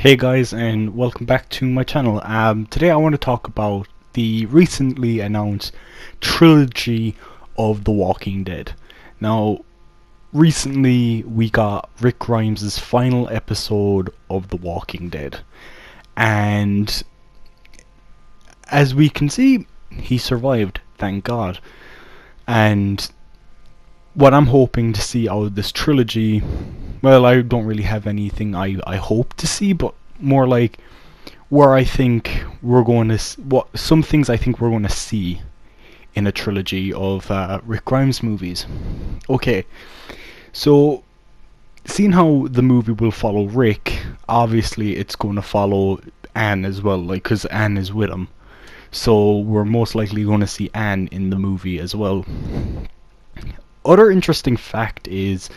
Hey guys, and welcome back to my channel. Today I want to talk about the recently announced trilogy of The Walking Dead. Now, recently we got Rick Grimes' final episode of The Walking Dead, and as we can see, he survived, thank God. And what I'm hoping to see out of this trilogy, well, I don't really have anything I hope to see, but more like where I think we're going to some things I think we're going to see in a trilogy of Rick Grimes movies. Okay, so seeing how the movie will follow Rick, obviously it's going to follow Anne as well, like, because Anne is with him. So we're most likely going to see Anne in the movie as well. Other interesting fact is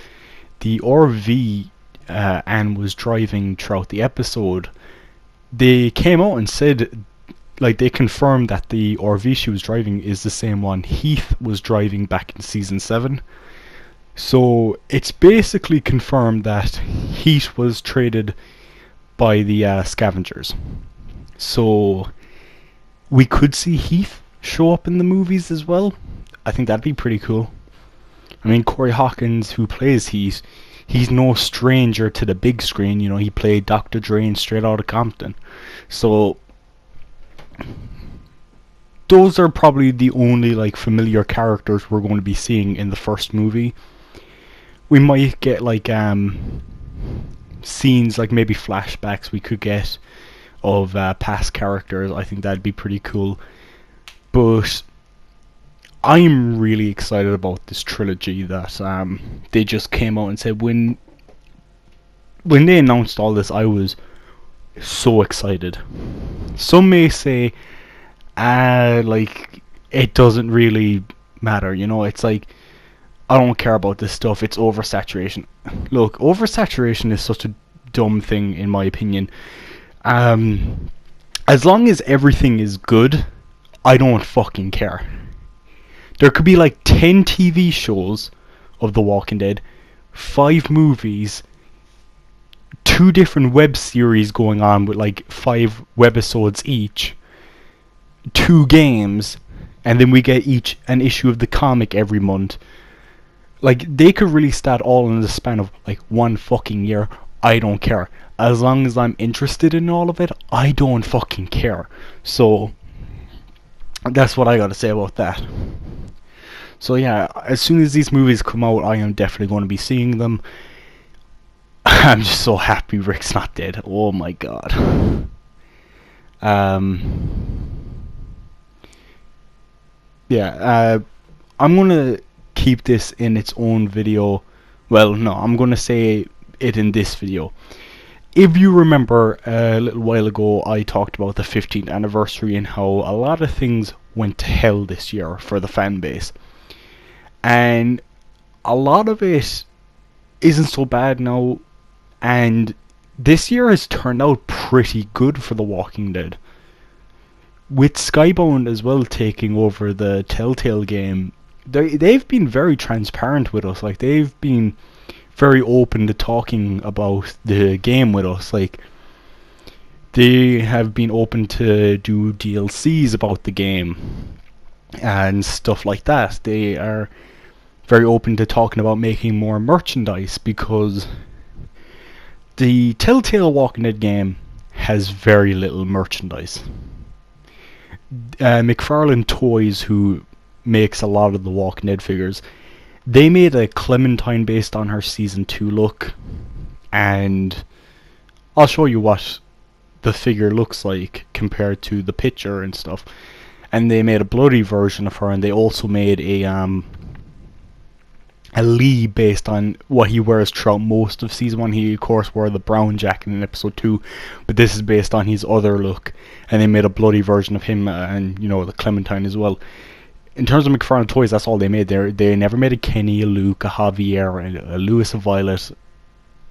the RV Anne was driving throughout the episode. They came out and said, like, they confirmed that the RV she was driving is the same one Heath was driving back in season 7. So it's basically confirmed that Heath was traded by the scavengers. So we could see Heath show up in the movies as well. I think that'd be pretty cool. I mean, Corey Hawkins, who plays Heath, he's no stranger to the big screen. You know, he played Dr. Dre in Straight Outta Compton. So those are probably the only like familiar characters we're going to be seeing in the first movie. We might get like scenes, like maybe flashbacks we could get of past characters. I think that'd be pretty cool. But I'm really excited about this trilogy that they just came out and said. When they announced all this, I was so excited. Some may say, like, it doesn't really matter, you know, it's like, I don't care about this stuff, it's oversaturation. Look, oversaturation is such a dumb thing in my opinion. As long as everything is good, I don't fucking care. There could be like 10 TV shows of The Walking Dead, 5 movies, 2 different web series going on with like 5 webisodes each, 2 games, and then we get each an issue of the comic every month. Like, they could release that all in the span of like 1 fucking year. I don't care. As long as I'm interested in all of it, I don't fucking care. So that's what I gotta say about that. So yeah, as soon as these movies come out, I am definitely going to be seeing them. I'm just so happy Rick's not dead. Oh my god. Yeah, I'm going to keep this in its own video. Well, no, I'm going to say it in this video. If you remember, a little while ago, I talked about the 15th anniversary and how a lot of things went to hell this year for the fan base. And a lot of it isn't so bad now, and this year has turned out pretty good for The Walking Dead. With Skybound as well taking over the Telltale game, they've been very transparent with us. Like, they've been very open to talking about the game with us. Like, they have been open to do DLCs about the game and stuff like that. They are very open to talking about making more merchandise, because the Telltale Walking Dead game has very little merchandise. McFarlane Toys, who makes a lot of the Walking Dead figures, they made a Clementine based on her season 2 look, and I'll show you what the figure looks like compared to the picture and stuff. And they made a bloody version of her, and they also made a Lee based on what he wears throughout most of season 1. He of course wore the brown jacket in episode 2, but this is based on his other look, and they made a bloody version of him, and you know, the Clementine as well. In terms of McFarlane Toys, that's all they made. They never made a Kenny, a Luke, a Javier, a Lewis, a Violet.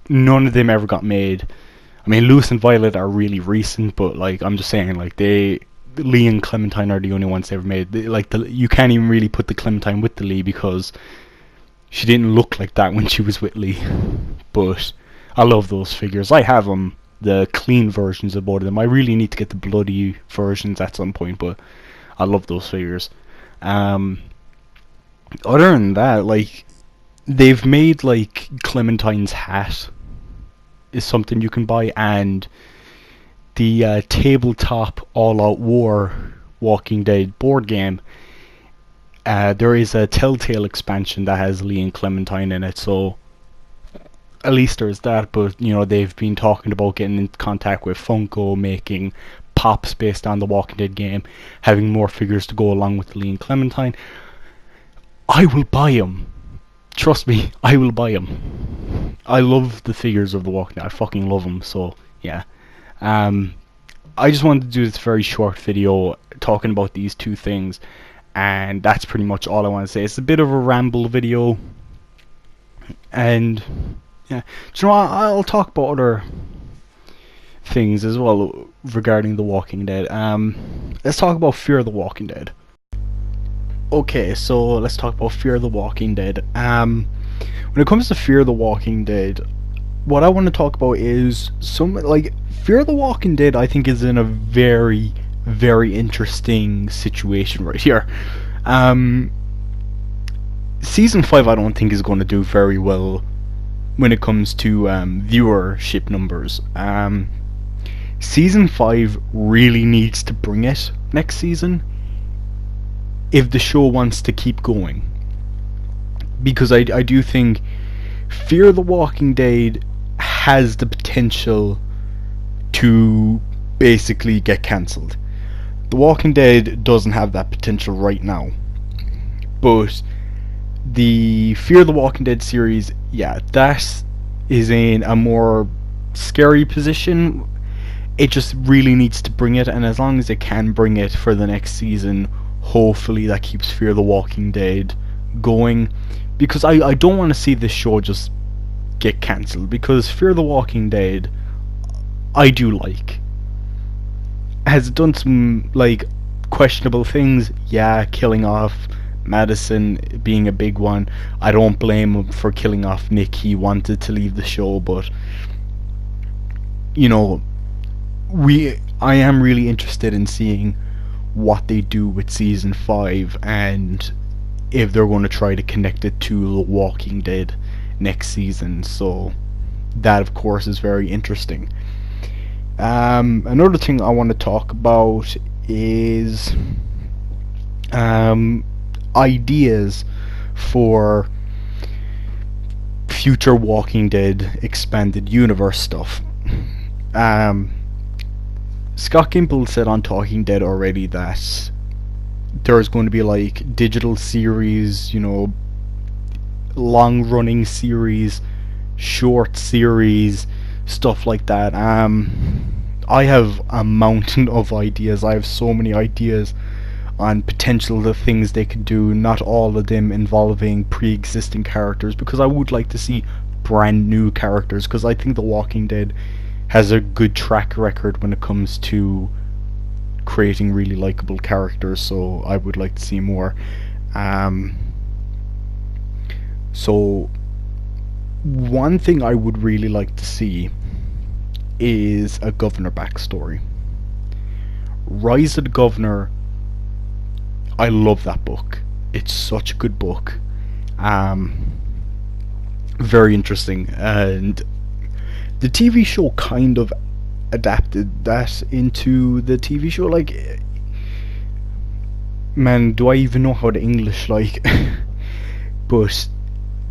None of them ever got made. I mean, Lewis and Violet are really recent, but like, I'm just saying, like, Lee and Clementine are the only ones ever made. You can't even really put the Clementine with the Lee, because she didn't look like that when she was with Lee. But I love those figures. I have them the clean versions of both of them. I really need to get the bloody versions at some point, but I love those figures. Um, Other than that, like, they've made like Clementine's hat is something you can buy, and the tabletop all-out war Walking Dead board game. There is a Telltale expansion that has Lee and Clementine in it, so at least there's that. But you know, they've been talking about getting in contact with Funko, making pops based on the Walking Dead game, having more figures to go along with Lee and Clementine. I will buy them. Trust me, I will buy them. I love the figures of the Walking Dead. I fucking love them. So yeah. I just wanted to do this very short video talking about these two things, and that's pretty much all I want to say. It's a bit of a ramble video, and yeah, do you know what? I'll talk about other things as well regarding The Walking Dead. Let's talk about Fear the Walking Dead. Okay, so let's talk about Fear the Walking Dead. When it comes to Fear the Walking Dead, what I want to talk about is Fear the Walking Dead. I think is in a very, very interesting situation right here. Season 5 I don't think is going to do very well when it comes to viewership numbers. Season 5 really needs to bring it next season if the show wants to keep going, because I do think Fear the Walking Dead has the potential to basically get cancelled. The Walking Dead doesn't have that potential right now, but the Fear the Walking Dead series, yeah, that is in a more scary position. It just really needs to bring it, and as long as it can bring it for the next season, hopefully that keeps Fear the Walking Dead going, because I don't want to see this show just get cancelled, because Fear the Walking Dead I do like. Has it done some like questionable things? Yeah, killing off Madison being a big one. I don't blame him for killing off Nick. He wanted to leave the show, but you know, I am really interested in seeing what they do with season 5, and if they're going to try to connect it to The Walking Dead next season. So that of course is very interesting. Another thing I want to talk about is ideas for future Walking Dead expanded universe stuff. Scott Gimple said on Talking Dead already that there's going to be like digital series, you know, long running series, short series, stuff like that. I have a mountain of ideas. I have so many ideas on potential the things they could do, not all of them involving pre-existing characters, because I would like to see brand new characters, because I think The Walking Dead has a good track record when it comes to creating really likable characters, so I would like to see more. So one thing I would really like to see is a Governor backstory. Rise of the Governor, I love that book. It's such a good book. Very interesting, and the TV show kind of adapted that into the TV show. Like, man, do I even know how to English, like but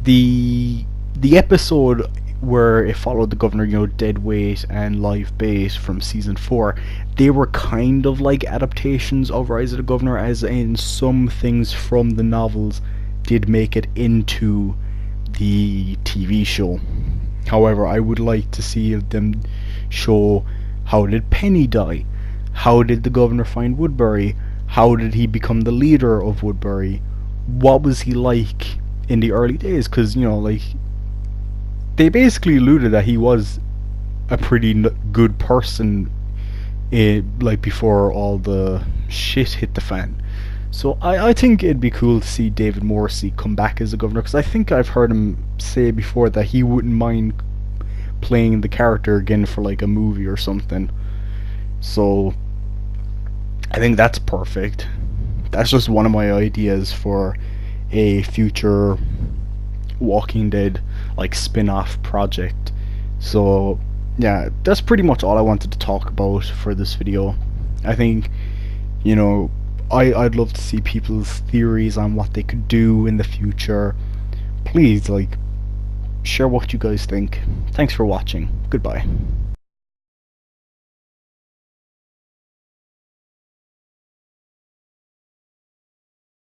the episode where it followed the Governor, you know, Dead Weight and Live Bait from season 4, they were kind of like adaptations of Rise of the Governor, as in some things from the novels did make it into the TV show. However, I would like to see them show, how did Penny die? How did the Governor find Woodbury? How did he become the leader of Woodbury? What was he like in the early days? Because, you know, like, they basically alluded that he was a pretty good person like before all the shit hit the fan. So I think it'd be cool to see David Morrissey come back as a governor, because I think I've heard him say before that he wouldn't mind playing the character again for like a movie or something. So I think that's perfect. That's just one of my ideas for a future Walking Dead like spin-off project. So yeah, that's pretty much all I wanted to talk about for this video. I think, you know, I'd love to see people's theories on what they could do in the future. Please, like, share what you guys think. Thanks for watching. Goodbye.